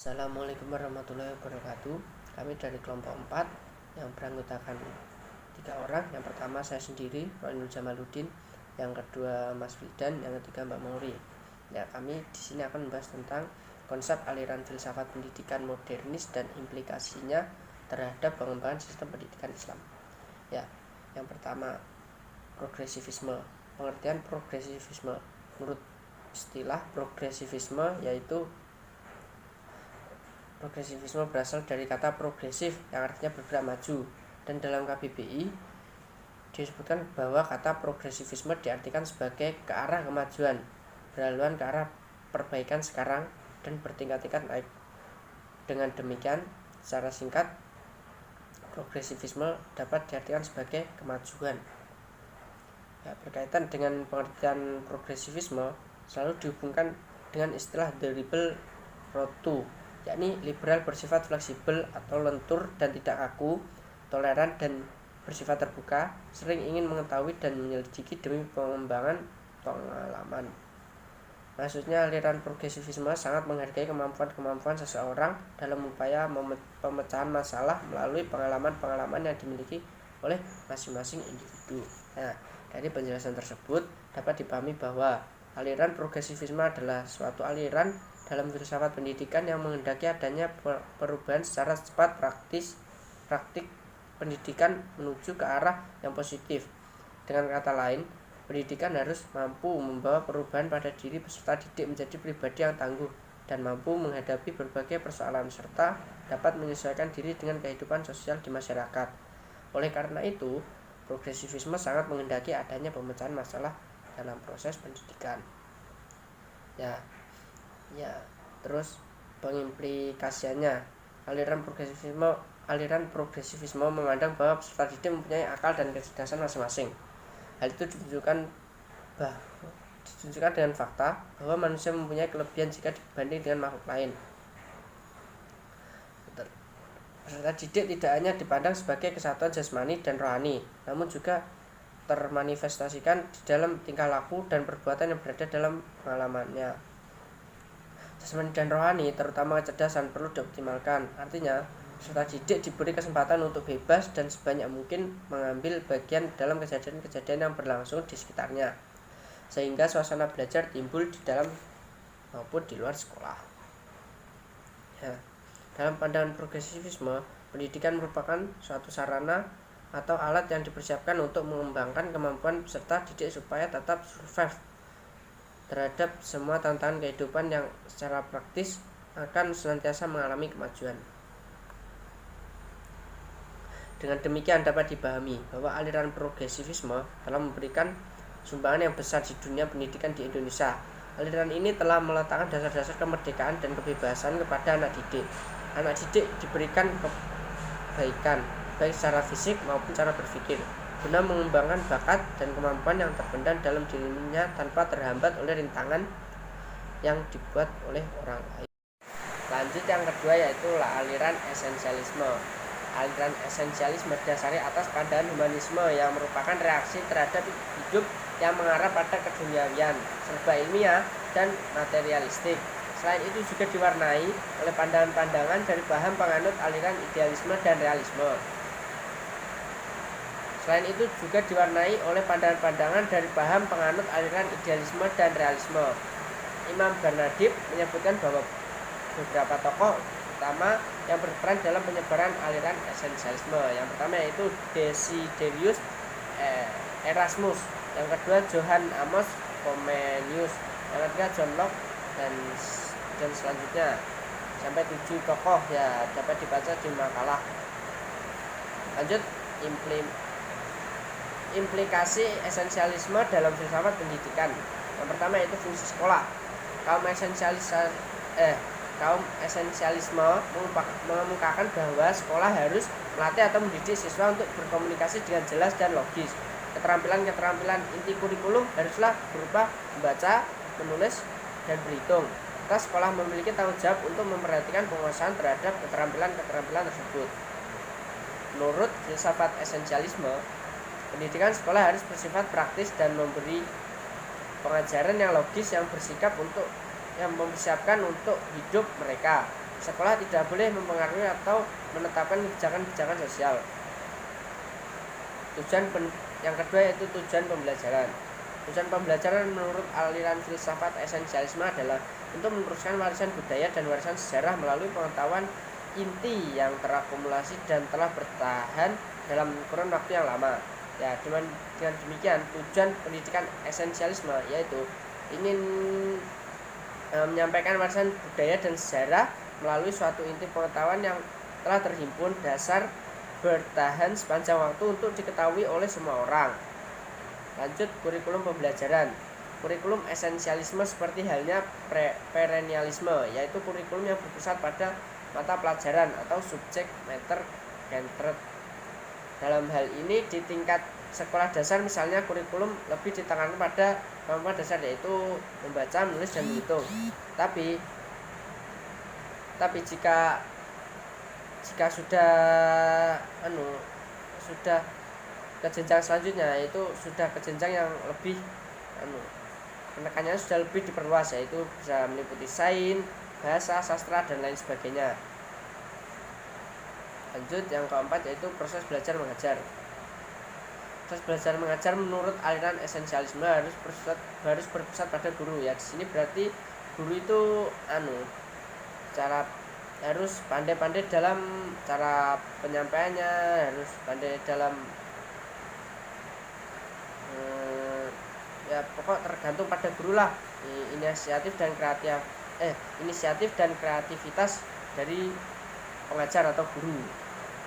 Assalamualaikum warahmatullahi wabarakatuh. Kami dari kelompok 4 yang beranggotakan 3 orang. Yang pertama saya sendiri, Roinul Jamaluddin. Yang kedua Mas Wildan, yang ketiga Mbak Mauri. Ya, kami di sini akan membahas tentang konsep aliran filsafat pendidikan modernis dan implikasinya terhadap pengembangan sistem pendidikan Islam. Ya, yang pertama progresivisme. Pengertian progresivisme menurut istilah progresivisme yaitu progresivisme berasal dari kata progresif yang artinya bergerak maju, dan dalam KBBI disebutkan bahwa kata progresivisme diartikan sebagai ke arah kemajuan, berhaluan ke arah perbaikan sekarang dan bertingkat-tingkat naik. Dengan demikian, secara singkat, progresivisme dapat diartikan sebagai kemajuan. Ya, berkaitan dengan pengertian progresivisme selalu dihubungkan dengan istilah the liberal road to, yakni liberal bersifat fleksibel atau lentur dan tidak kaku, toleran dan bersifat terbuka, sering ingin mengetahui dan menyelidiki demi pengembangan pengalaman. Maksudnya, aliran progresivisme sangat menghargai kemampuan seseorang dalam upaya pemecahan masalah melalui pengalaman-pengalaman yang dimiliki oleh masing-masing individu. Nah, dari penjelasan tersebut dapat dipahami bahwa aliran progresivisme adalah suatu aliran dalam filsafat pendidikan yang menghendaki adanya perubahan secara cepat praktik pendidikan menuju ke arah yang positif. Dengan kata lain, pendidikan harus mampu membawa perubahan pada diri peserta didik menjadi pribadi yang tangguh dan mampu menghadapi berbagai persoalan serta dapat menyesuaikan diri dengan kehidupan sosial di masyarakat. Oleh karena itu, progresivisme sangat menghendaki adanya pemecahan masalah dalam proses pendidikan. Ya, terus pengimplikasiannya, aliran progresivisme memandang bahwa peserta didik mempunyai akal dan kecerdasan masing-masing. Hal itu ditunjukkan dengan fakta bahwa manusia mempunyai kelebihan jika dibanding dengan makhluk lain. Peserta didik tidak hanya dipandang sebagai kesatuan jasmani dan rohani, namun juga termanifestasikan di dalam tingkah laku dan perbuatan yang berada dalam pengalamannya. Jasmani dan rohani, terutama kecerdasan, perlu dioptimalkan. Artinya, peserta didik diberi kesempatan untuk bebas dan sebanyak mungkin mengambil bagian dalam kejadian-kejadian yang berlangsung di sekitarnya, sehingga suasana belajar timbul di dalam maupun di luar sekolah. Ya, dalam pandangan progresivisme, pendidikan merupakan suatu sarana atau alat yang dipersiapkan untuk mengembangkan kemampuan peserta didik supaya tetap survive terhadap semua tantangan kehidupan yang secara praktis akan senantiasa mengalami kemajuan. Dengan demikian dapat dipahami bahwa aliran progresivisme telah memberikan sumbangan yang besar di dunia pendidikan di Indonesia. Aliran ini telah meletakkan dasar-dasar kemerdekaan dan kebebasan kepada anak didik. Anak didik diberikan kebaikan, baik secara fisik maupun cara berpikir, guna mengembangkan bakat dan kemampuan yang terpendam dalam dirinya tanpa terhambat oleh rintangan yang dibuat oleh orang lain. Lanjut, yang kedua yaitu aliran esensialisme. Aliran esensialisme berdasari atas pandangan humanisme yang merupakan reaksi terhadap hidup yang mengarah pada keduniawian, serba ilmiah dan materialistik. Selain itu juga diwarnai oleh pandangan-pandangan dari paham penganut aliran idealisme dan realisme. Imam Bernadib menyebutkan bahwa beberapa tokoh utama yang berperan dalam penyebaran aliran esensialisme. Yang pertama yaitu Desiderius Erasmus, yang kedua Johann Amos Comenius, yang ketiga John Locke, dan selanjutnya sampai 7 tokoh ya dapat dibaca di makalah. Lanjut, implikasi esensialisme dalam filsafat pendidikan. Yang pertama yaitu fungsi sekolah. Kaum esensialisme mengemukakan bahwa sekolah harus melatih atau mendidik siswa untuk berkomunikasi dengan jelas dan logis. Keterampilan inti kurikulum haruslah berupa membaca, menulis, dan berhitung. Serta sekolah memiliki tanggung jawab untuk memperhatikan penguasaan terhadap keterampilan tersebut. Menurut filsafat esensialisme, pendidikan sekolah harus bersifat praktis dan memberi pengajaran yang logis yang mempersiapkan untuk hidup mereka. Sekolah tidak boleh mempengaruhi atau menetapkan kebijakan-kebijakan sosial. Yang kedua yaitu tujuan pembelajaran. Tujuan pembelajaran menurut aliran filsafat esensialisme adalah untuk meneruskan warisan budaya dan warisan sejarah melalui pengetahuan inti yang terakumulasi dan telah bertahan dalam kurun waktu yang lama. Ya, dengan demikian tujuan pendidikan esensialisme yaitu ingin menyampaikan warisan budaya dan sejarah melalui suatu inti pengetahuan yang telah terhimpun dasar bertahan sepanjang waktu untuk diketahui oleh semua orang. Lanjut, kurikulum pembelajaran. Kurikulum esensialisme seperti halnya perennialisme, yaitu kurikulum yang berpusat pada mata pelajaran atau subjek matter centered. Dalam hal ini di tingkat sekolah dasar misalnya kurikulum lebih ditekankan pada kemampuan dasar yaitu membaca, menulis, dan menghitung. Tapi jika sudah ke jenjang selanjutnya, yaitu sudah ke jenjang yang lebih penekanannya sudah lebih diperluas, yaitu bisa meliputi sains, bahasa, sastra, dan lain sebagainya. Lanjut, yang keempat yaitu proses belajar mengajar. Proses belajar mengajar menurut aliran esensialisme harus berpusat pada guru. Ya, di sini berarti guru itu harus pandai-pandai dalam cara penyampaiannya, harus pandai dalam ya pokok tergantung pada guru lah, inisiatif dan kreativitas dari pengajar atau guru.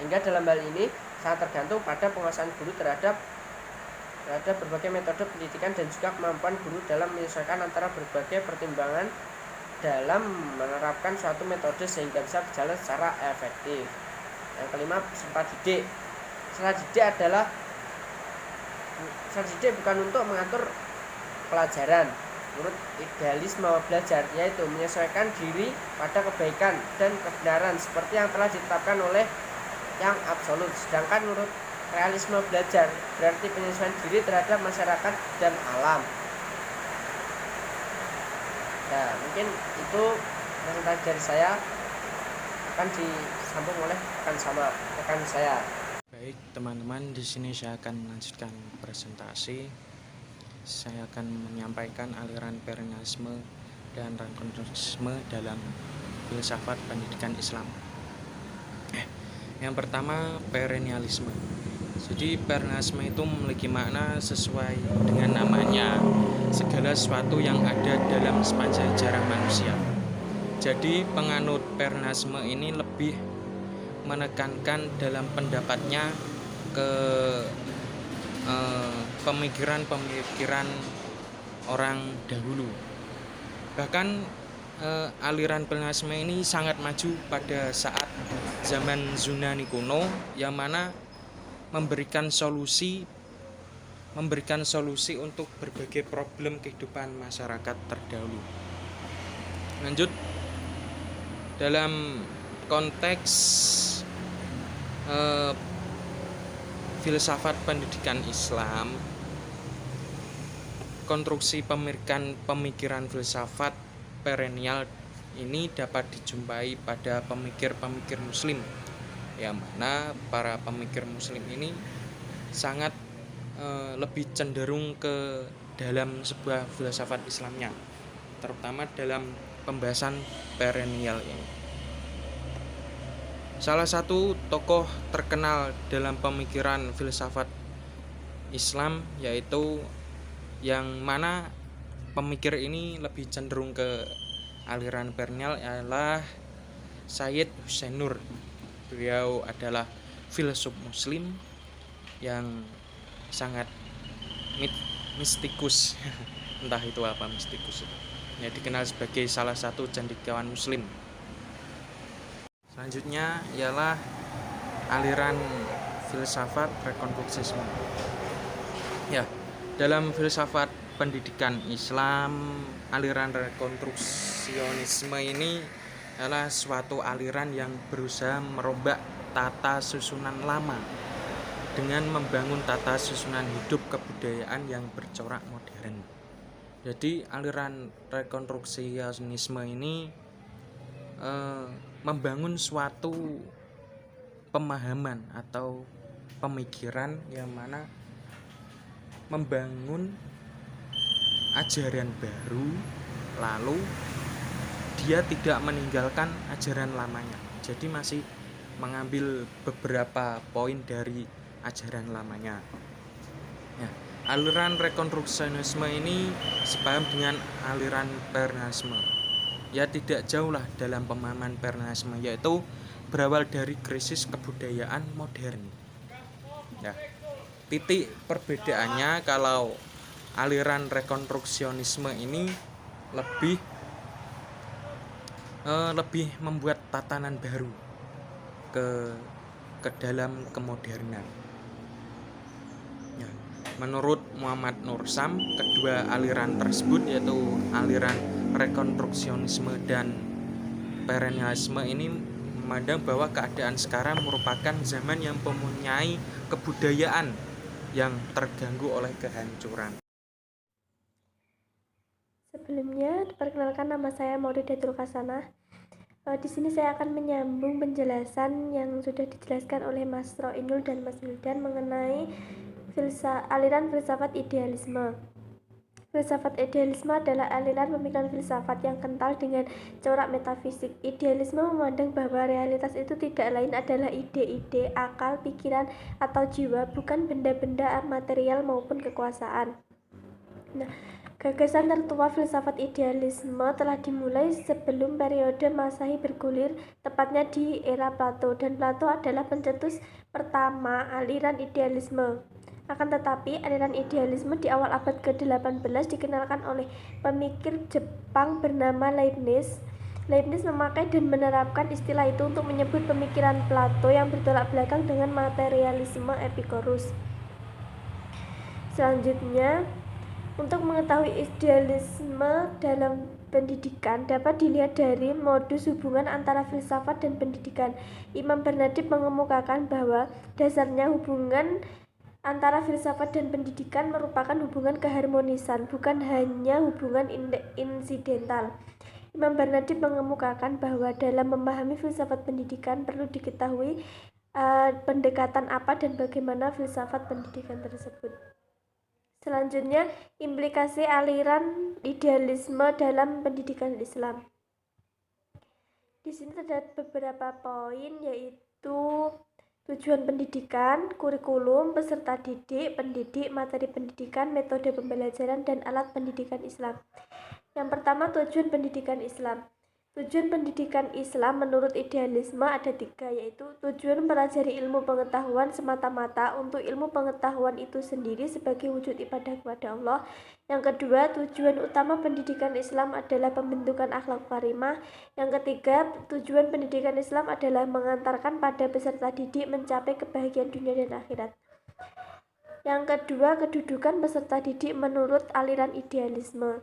Hingga dalam hal ini sangat tergantung pada penguasaan guru terhadap berbagai metode pendidikan dan juga kemampuan guru dalam menyesuaikan antara berbagai pertimbangan dalam menerapkan suatu metode sehingga bisa berjalan secara efektif. Yang kelima, peserta didik. Peserta didik bukan untuk mengatur pelajaran menurut idealisme belajar, yaitu menyesuaikan diri pada kebaikan dan kebenaran seperti yang telah ditetapkan oleh yang absolut. Sedangkan menurut realisme belajar berarti penyesuaian diri terhadap masyarakat dan alam. Ya, mungkin itu presentasi dari saya, akan disambung oleh rekan saya. Baik teman-teman, di sini saya akan melanjutkan presentasi. Saya akan menyampaikan aliran perennialisme dan rekonstruksisme dalam filsafat pendidikan Islam. Yang pertama, perennialisme. Jadi perennialisme itu memiliki makna sesuai dengan namanya, segala sesuatu yang ada dalam sepanjang sejarah manusia. Jadi penganut perennialisme ini lebih menekankan dalam pendapatnya ke pemikiran orang dahulu. Bahkan aliran perennialisme ini sangat maju pada saat zaman Yunani kuno, yang mana memberikan solusi untuk berbagai problem kehidupan masyarakat terdahulu. Lanjut, dalam konteks filsafat pendidikan Islam, konstruksi pemikiran filsafat perennial ini dapat dijumpai pada pemikir-pemikir muslim, yang mana para pemikir muslim ini sangat lebih cenderung ke dalam sebuah filsafat Islamnya, terutama dalam pembahasan perennial ini. Salah satu tokoh terkenal dalam pemikiran filsafat Islam, yaitu yang mana pemikir ini lebih cenderung ke aliran perennial, adalah Sayyid Hussein Nur. Beliau adalah filsuf muslim yang sangat mistikus entah itu apa mistikus itu. Ya, dikenal sebagai salah satu cendekiawan muslim. Selanjutnya ialah aliran filsafat rekonstruksisme. Ya, dalam filsafat pendidikan Islam, aliran rekonstruksionisme ini adalah suatu aliran yang berusaha merombak tata susunan lama dengan membangun tata susunan hidup kebudayaan yang bercorak modern. Jadi aliran rekonstruksionisme ini membangun suatu pemahaman atau pemikiran yang mana membangun ajaran baru, lalu dia tidak meninggalkan ajaran lamanya. Jadi masih mengambil beberapa poin dari ajaran lamanya. Nah, aliran rekonstruksionisme ini sepaham dengan aliran Perennialisme. Ya tidak jauh lah dalam pemahaman Perennialisme, yaitu berawal dari krisis kebudayaan modern. Ya, titik perbedaannya kalau aliran rekonstruksionisme ini lebih membuat tatanan baru ke dalam kemodernan. Ya, menurut Muhammad Nur Syam, kedua aliran tersebut yaitu aliran rekonstruksionisme dan perennialisme ini memandang bahwa keadaan sekarang merupakan zaman yang mempunyai kebudayaan yang terganggu oleh kehancuran. Sebelumnya, perkenalkan nama saya Mauridatul Kasanah. Di sini saya akan menyambung penjelasan yang sudah dijelaskan oleh Mas Roinul dan Mas Wildan mengenai aliran filsafat idealisme. Filsafat idealisme adalah aliran pemikiran filsafat yang kental dengan corak metafisik. Idealisme memandang bahwa realitas itu tidak lain adalah ide-ide, akal, pikiran, atau jiwa, bukan benda-benda material maupun kekuasaan. Nah, gagasan tertua filsafat idealisme telah dimulai sebelum periode Masehi bergulir, tepatnya di era Plato, dan Plato adalah pencetus pertama aliran idealisme. Akan tetapi, aliran idealisme di awal abad ke-18 dikenalkan oleh pemikir Jepang bernama Leibniz. Leibniz memakai dan menerapkan istilah itu untuk menyebut pemikiran Plato yang bertolak belakang dengan materialisme Epicurus. Selanjutnya, untuk mengetahui idealisme dalam pendidikan dapat dilihat dari modus hubungan antara filsafat dan pendidikan. Imam Bernadib mengemukakan bahwa dasarnya hubungan antara filsafat dan pendidikan merupakan hubungan keharmonisan, bukan hanya hubungan insidental. Imam Bernadib mengemukakan bahwa dalam memahami filsafat pendidikan perlu diketahui pendekatan apa dan bagaimana filsafat pendidikan tersebut. Selanjutnya, implikasi aliran idealisme dalam pendidikan Islam. Di sini terdapat beberapa poin, yaitu tujuan pendidikan, kurikulum, peserta didik, pendidik, materi pendidikan, metode pembelajaran, dan alat pendidikan Islam. Yang pertama, tujuan pendidikan Islam. Tujuan pendidikan Islam menurut idealisme ada 3, yaitu tujuan mempelajari ilmu pengetahuan semata-mata untuk ilmu pengetahuan itu sendiri sebagai wujud ibadah kepada Allah. Yang kedua, tujuan utama pendidikan Islam adalah pembentukan akhlak karimah. Yang ketiga, tujuan pendidikan Islam adalah mengantarkan pada peserta didik mencapai kebahagiaan dunia dan akhirat. Yang kedua, kedudukan peserta didik menurut aliran idealisme.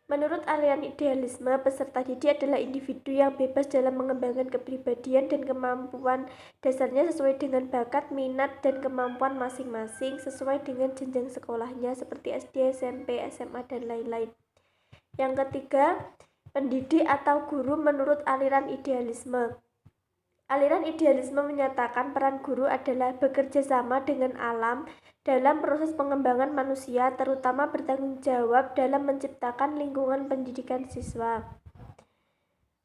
Menurut aliran idealisme, peserta didik adalah individu yang bebas dalam mengembangkan kepribadian dan kemampuan dasarnya sesuai dengan bakat, minat, dan kemampuan masing-masing sesuai dengan jenjang sekolahnya seperti SD, SMP, SMA, dan lain-lain. Yang ketiga, pendidik atau guru menurut aliran idealisme. Aliran idealisme menyatakan peran guru adalah bekerja sama dengan alam dalam proses pengembangan manusia, terutama bertanggung jawab dalam menciptakan lingkungan pendidikan siswa.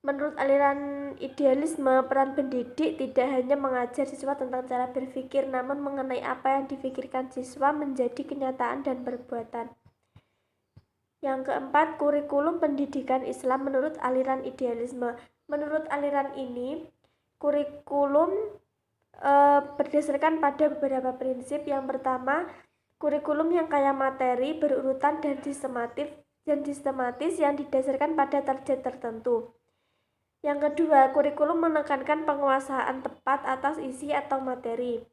Menurut aliran idealisme, peran pendidik tidak hanya mengajar siswa tentang cara berpikir, namun mengenai apa yang dipikirkan siswa menjadi kenyataan dan perbuatan. Yang keempat, kurikulum pendidikan Islam menurut aliran idealisme. Menurut aliran ini, kurikulum berdasarkan pada beberapa prinsip. Yang pertama, kurikulum yang kaya materi, berurutan dan sistematis yang didasarkan pada target tertentu. Yang kedua, kurikulum menekankan penguasaan tepat atas isi atau materi.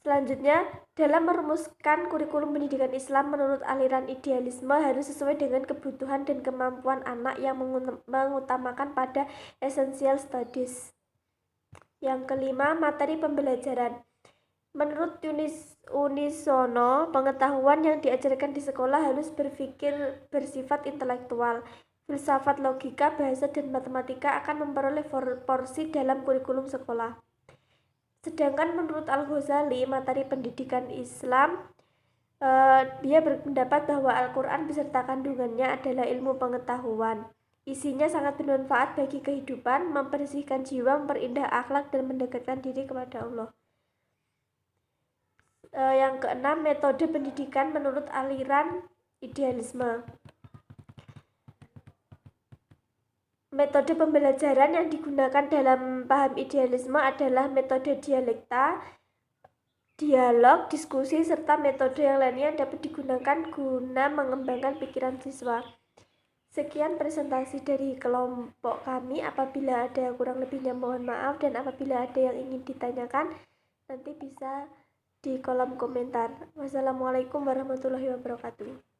Selanjutnya, dalam merumuskan kurikulum pendidikan Islam menurut aliran idealisme harus sesuai dengan kebutuhan dan kemampuan anak yang mengutamakan pada essential studies. Yang kelima, materi pembelajaran. Menurut Unisono, pengetahuan yang diajarkan di sekolah harus bersifat intelektual. filsafat, logika, bahasa, dan matematika akan memperoleh porsi dalam kurikulum sekolah. Sedangkan menurut Al-Ghazali, materi pendidikan Islam, dia berpendapat bahwa Al-Quran beserta kandungannya adalah ilmu pengetahuan. Isinya sangat bermanfaat bagi kehidupan, membersihkan jiwa, memperindah akhlak, dan mendekatkan diri kepada Allah. Yang keenam, metode pendidikan menurut aliran idealisme. Metode pembelajaran yang digunakan dalam paham idealisme adalah metode dialekta, dialog, diskusi, serta metode yang lainnya yang dapat digunakan guna mengembangkan pikiran siswa. Sekian presentasi dari kelompok kami. Apabila ada yang kurang lebihnya mohon maaf, dan apabila ada yang ingin ditanyakan nanti bisa di kolom komentar. Wassalamualaikum warahmatullahi wabarakatuh.